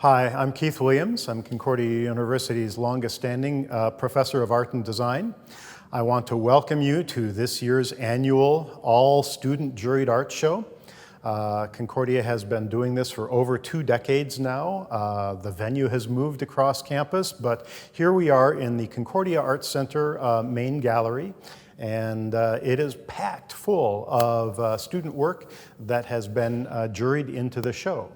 Hi, I'm Keith Williams. I'm Concordia University's longest-standing professor of art and design. I want to welcome you to this year's annual all-student juried art show. Concordia has been doing this for over 2 decades now. The venue has moved across campus, but here we are in the Concordia Arts Center main gallery, and it is packed full of student work that has been juried into the show.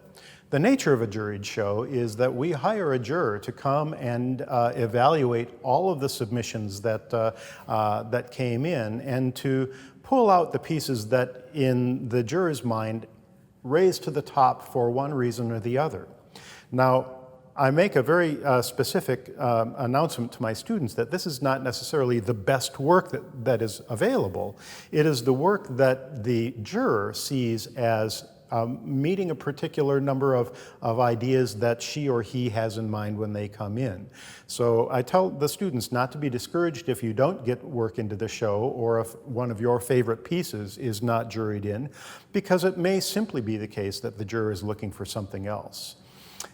The nature of a juried show is that we hire a juror to come and evaluate all of the submissions that came in, and to pull out the pieces that, in the juror's mind, raise to the top for one reason or the other. Now, I make a very specific announcement to my students that this is not necessarily the best work that is available. It is the work that the juror sees as meeting a particular number of ideas that she or he has in mind when they come in. So I tell the students not to be discouraged if you don't get work into the show, or if one of your favorite pieces is not juried in, because it may simply be the case that the juror is looking for something else.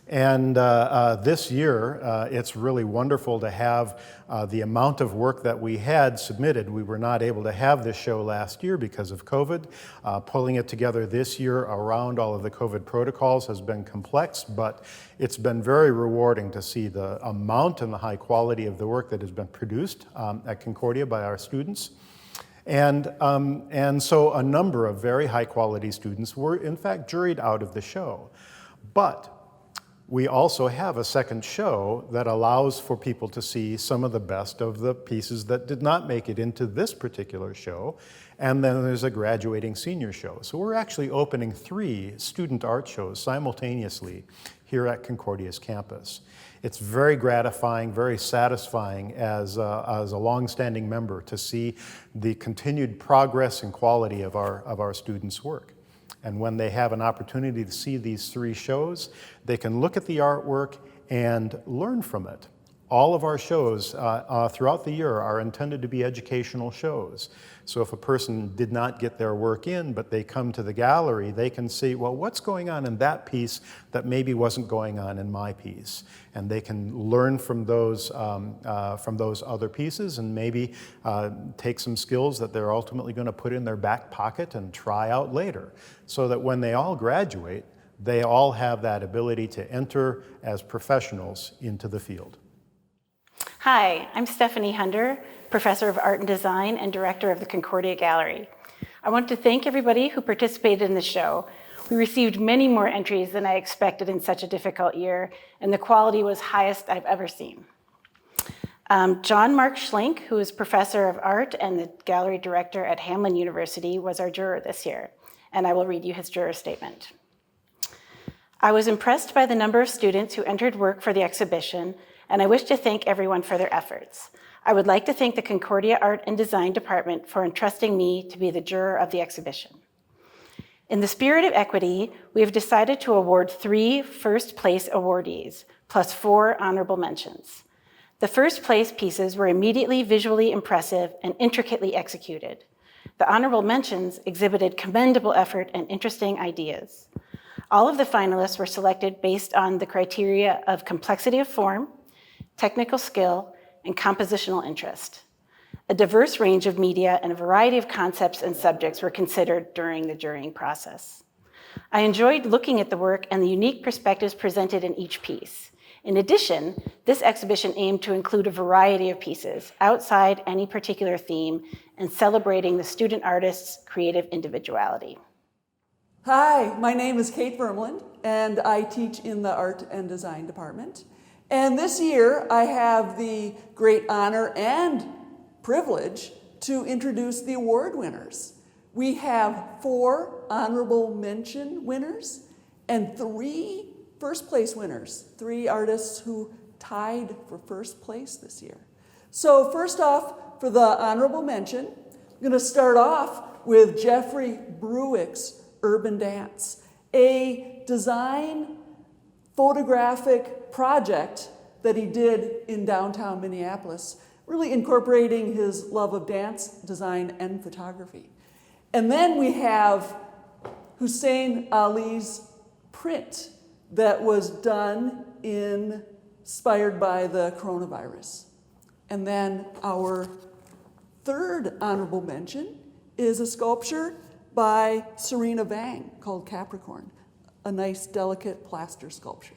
And this year, it's really wonderful to have the amount of work that we had submitted. We were not able to have this show last year because of COVID. Pulling it together this year around all of the COVID protocols has been complex, but it's been very rewarding to see the amount and the high quality of the work that has been produced at Concordia by our students. And so a number of very high quality students were in fact juried out of the show. But we also have a second show that allows for people to see some of the best of the pieces that did not make it into this particular show. And then there's a graduating senior show. So we're actually opening 3 student art shows simultaneously here at Concordia's campus. It's very gratifying, very satisfying as a longstanding member to see the continued progress and quality of our students' work. And when they have an opportunity to see these 3 shows, they can look at the artwork and learn from it. All of our shows throughout the year are intended to be educational shows. So if a person did not get their work in, but they come to the gallery, they can see, well, what's going on in that piece that maybe wasn't going on in my piece? And they can learn from those other pieces, and maybe take some skills that they're ultimately going to put in their back pocket and try out later, so that when they all graduate, they all have that ability to enter as professionals into the field. Hi, I'm Stephanie Hunder, Professor of Art and Design and Director of the Concordia Gallery. I want to thank everybody who participated in the show. We received many more entries than I expected in such a difficult year, and the quality was highest I've ever seen. John Mark Schlink, who is Professor of Art and the Gallery Director at Hamline University, was our juror this year, and I will read you his juror statement. I was impressed by the number of students who entered work for the exhibition, and I wish to thank everyone for their efforts. I would like to thank the Concordia Art and Design Department for entrusting me to be the juror of the exhibition. In the spirit of equity, we have decided to award 3 first-place awardees, plus 4 honorable mentions. The first-place pieces were immediately visually impressive and intricately executed. The honorable mentions exhibited commendable effort and interesting ideas. All of the finalists were selected based on the criteria of complexity of form, technical skill, and compositional interest. A diverse range of media and a variety of concepts and subjects were considered during the jurying process. I enjoyed looking at the work and the unique perspectives presented in each piece. In addition, this exhibition aimed to include a variety of pieces outside any particular theme and celebrating the student artist's creative individuality. Hi, my name is Kate Verman, and I teach in the Art and Design Department. And this year, I have the great honor and privilege to introduce the award winners. We have 4 honorable mention winners and 3 first place winners, 3 artists who tied for first place this year. So first off, for the honorable mention, I'm going to start off with Jeffrey Bruick's Urban Dance, a design photographic project that he did in downtown Minneapolis, really incorporating his love of dance, design, and photography. And then we have Hussein Ali's print that was done inspired by the coronavirus. And then our third honorable mention is a sculpture by Serena Vang called Capricorn, a nice delicate plaster sculpture.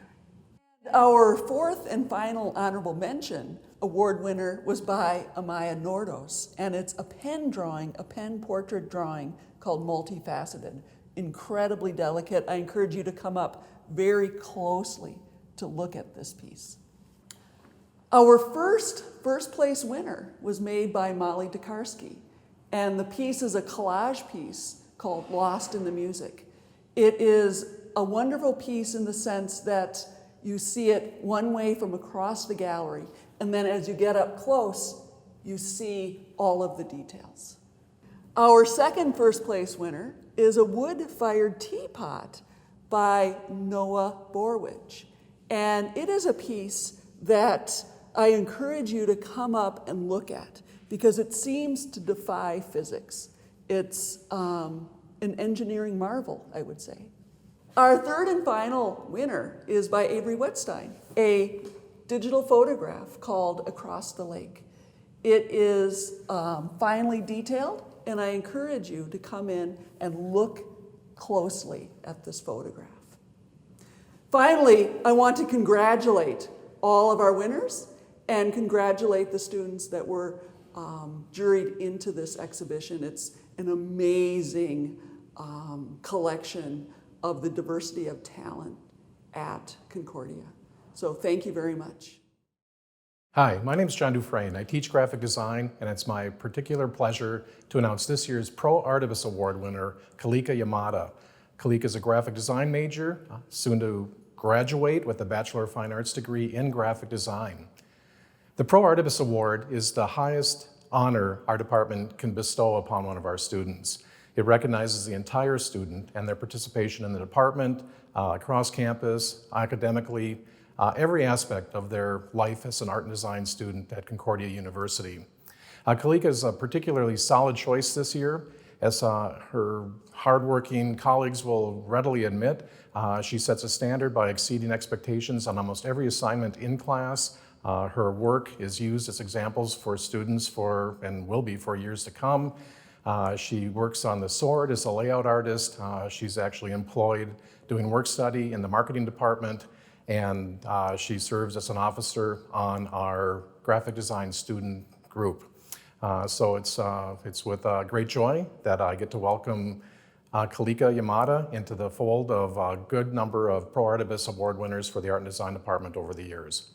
Our fourth and final honorable mention award winner was by Amaya Nordos, and it's a pen drawing, a pen portrait drawing called Multifaceted. Incredibly delicate. I encourage you to come up very closely to look at this piece. Our first place winner was made by Molly Tokarski, and the piece is a collage piece called Lost in the Music. It is a wonderful piece in the sense that you see it one way from across the gallery, and then as you get up close, you see all of the details. Our second first place winner is a wood-fired teapot by Noah Borwich, and it is a piece that I encourage you to come up and look at because it seems to defy physics. It's an engineering marvel, I would say. Our third and final winner is by Avery Wetstein, a digital photograph called Across the Lake. It is finely detailed, and I encourage you to come in and look closely at this photograph. Finally, I want to congratulate all of our winners and congratulate the students that were juried into this exhibition. It's an amazing collection of the diversity of talent at Concordia. So thank you very much. Hi, my name is John Dufresne. I teach graphic design, and it's my particular pleasure to announce this year's ProArtibus Award winner, Kalika Yamada. Kalika is a graphic design major, soon to graduate with a Bachelor of Fine Arts degree in graphic design. The ProArtibus Award is the highest honor our department can bestow upon one of our students. It recognizes the entire student and their participation in the department, across campus, academically, every aspect of their life as an art and design student at Concordia University. Kalika is a particularly solid choice this year, as her hardworking colleagues will readily admit. She sets a standard by exceeding expectations on almost every assignment in class. Her work is used as examples for students and will be for years to come. She works on the sword as a layout artist. She's actually employed doing work study in the marketing department, and she serves as an officer on our graphic design student group. So it's with great joy that I get to welcome Kalika Yamada into the fold of a good number of ProArtibus Award winners for the Art and Design Department over the years.